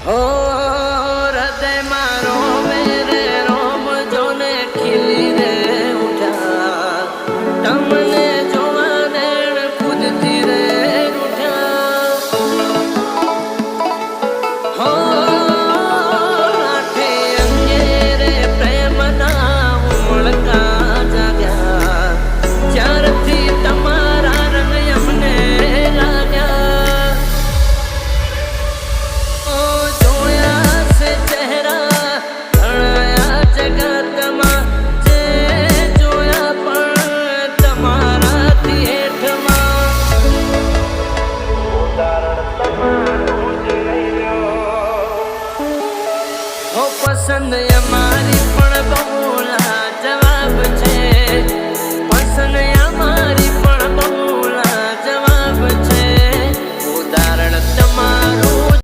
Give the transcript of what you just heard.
હો હૃદય મારો મેરે રોમ જોને ખીલી રે ઉઠ્યા તમને જોવા નેણ કૂદતી રે ઉઠ્યા હો આઠે અંગે રે પ્રેમના ઉમળકા જાગ્યા જ્યારથી તમારા રંગ અમને લાગ્યા જોયા છે ચહેરા ઘણાયા જગતમાં જે જોયા પણ તમારાથી હેઠમાં ઉદાહરણ તમારું જ લઈ લો હો પસંદ એમાં